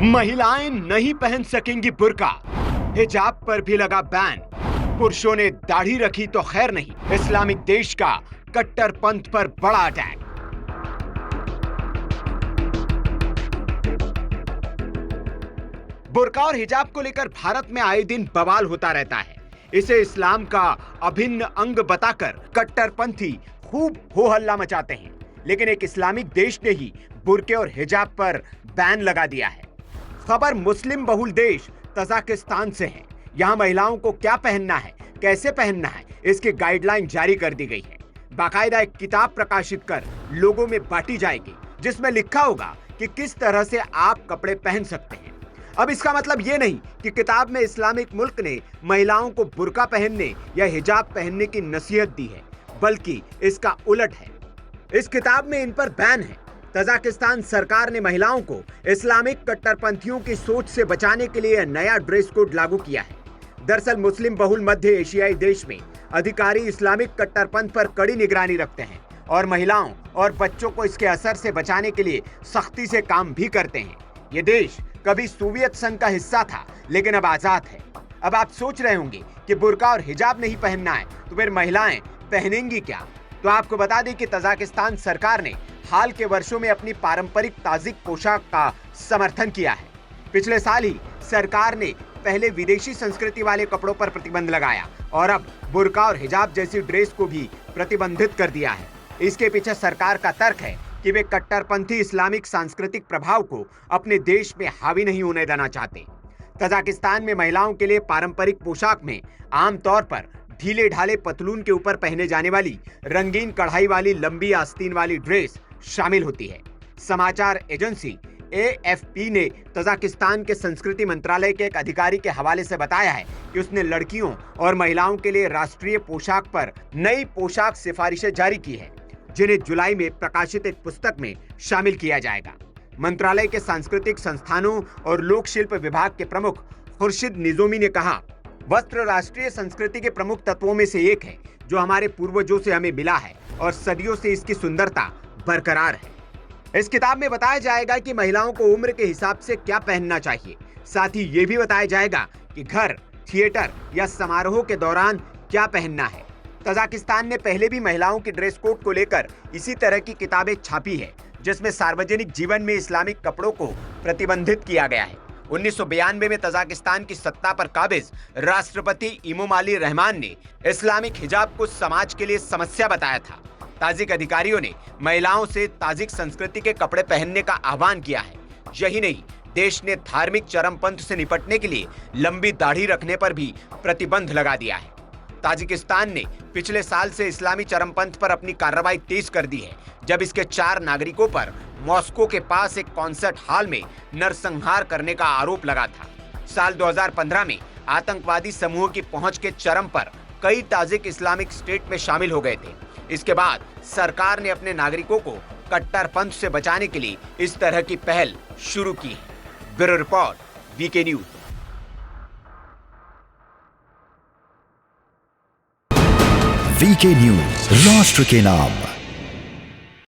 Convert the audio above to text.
महिलाएं नहीं पहन सकेंगी बुर्का, हिजाब पर भी लगा बैन। पुरुषों ने दाढ़ी रखी तो खैर नहीं, इस्लामिक देश का कट्टरपंथ पर बड़ा अटैक। बुर्का और हिजाब को लेकर भारत में आए दिन बवाल होता रहता है। इसे इस्लाम का अभिन्न अंग बताकर कट्टरपंथी खूब हो हल्ला मचाते हैं, लेकिन एक इस्लामिक देश ने ही बुर्के और हिजाब पर बैन लगा दिया है। खबर मुस्लिम बहुल देश तजाकिस्तान से है। यहाँ महिलाओं को क्या पहनना है, कैसे पहनना है, इसकी गाइडलाइन जारी कर दी गई है। बाकायदा एक किताब प्रकाशित कर लोगों में बांटी जाएगी, जिसमें लिखा होगा कि किस तरह से आप कपड़े पहन सकते हैं। अब इसका मतलब ये नहीं कि किताब में इस्लामिक मुल्क ने महिलाओं को बुर्का पहनने या हिजाब पहनने की नसीहत दी है, बल्कि इसका उलट है। इस किताब में इन पर बैन है। तजाकिस्तान सरकार ने महिलाओं को इस्लामिक कट्टरपंथियों की सोच से बचाने के लिए नया ड्रेस कोड लागू किया है। दरअसल मुस्लिम बहुल मध्य एशियाई देश में अधिकारी इस्लामिक कट्टरपंथ पर कड़ी निगरानी रखते हैं और महिलाओं और बच्चों को इसके असर से बचाने के लिए सख्ती से काम भी करते हैं। ये देश कभी सोवियत संघ का हिस्सा था, लेकिन अब आजाद है। अब आप सोच रहे होंगे कि बुर्का और हिजाब नहीं पहनना है तो फिर महिलाएं पहनेंगी क्या? तो आपको बता दें कि तजाकिस्तान सरकार ने हाल के वर्षों में अपनी पारंपरिक ताजिक पोशाक का समर्थन किया है। पिछले साल ही सरकार ने पहले विदेशी संस्कृति वाले कपड़ों पर प्रतिबंध लगाया और अब बुर्का और हिजाब जैसी ड्रेस को भी प्रतिबंधित कर दिया है। इसके पीछे सरकार का तर्क है कि वे कट्टरपंथी इस्लामिक सांस्कृतिक प्रभाव को अपने देश में हावी नहीं होने देना चाहते। तजाकिस्तान में महिलाओं के लिए पारंपरिक पोशाक में आमतौर पर ढीले ढाले पतलून के ऊपर पहने जाने वाली रंगीन कढ़ाई वाली लंबी आस्तीन वाली ड्रेस शामिल होती है। समाचार एजेंसी AFP ने तजाकिस्तान के संस्कृति मंत्रालय के एक अधिकारी के हवाले से बताया है कि उसने लड़कियों और महिलाओं के लिए राष्ट्रीय पोशाक पर नई पोशाक सिफारिशें जारी की है, जिन्हें जुलाई में प्रकाशित एक पुस्तक में शामिल किया जाएगा। मंत्रालय के सांस्कृतिक संस्थानों और लोक शिल्प विभाग के प्रमुख खुर्शीद निजोमी ने कहा, वस्त्र राष्ट्रीय संस्कृति के प्रमुख तत्वों में से एक है जो हमारे पूर्वजों से हमें मिला है और सदियों से इसकी सुंदरता बरकरार है। इस किताब में बताया जाएगा कि महिलाओं को उम्र के हिसाब से क्या पहनना चाहिए। साथ ही ये भी बताया जाएगा कि घर, थिएटर या समारोह के दौरान क्या पहनना है। तजाकिस्तान ने पहले भी महिलाओं की ड्रेस कोड को लेकर इसी तरह की किताबें छापी है, जिसमें सार्वजनिक जीवन में इस्लामिक कपड़ों को प्रतिबंधित किया गया है। 1992 में तजाकिस्तान की सत्ता पर काबिज राष्ट्रपति इमोमाली रहमान ने इस्लामिक हिजाब को समाज के लिए समस्या बताया था। ताजिक अधिकारियों ने महिलाओं से ताजिक संस्कृति के कपड़े पहनने का आह्वान किया है। यही नहीं, देश ने धार्मिक चरमपंथ से निपटने के लिए लंबी दाढ़ी रखने पर भी प्रतिबंध लगा दिया है। ताजिकिस्तान ने पिछले साल से इस्लामी चरमपंथ पर अपनी कार्रवाई तेज कर दी है, जब इसके 4 नागरिकों पर मॉस्को के पास एक कॉन्सर्ट हॉल में नरसंहार करने का आरोप लगा था। साल 2015 में आतंकवादी समूह की पहुंच के चरम पर कई ताजिक इस्लामिक स्टेट में शामिल हो गए थे। इसके बाद सरकार ne अपने नागरिकों को कट्टरपंथ से बचाने के लिए इस तरह की पहल शुरू की है। Bureau report, VK news. VK news, राष्ट्र के नाम।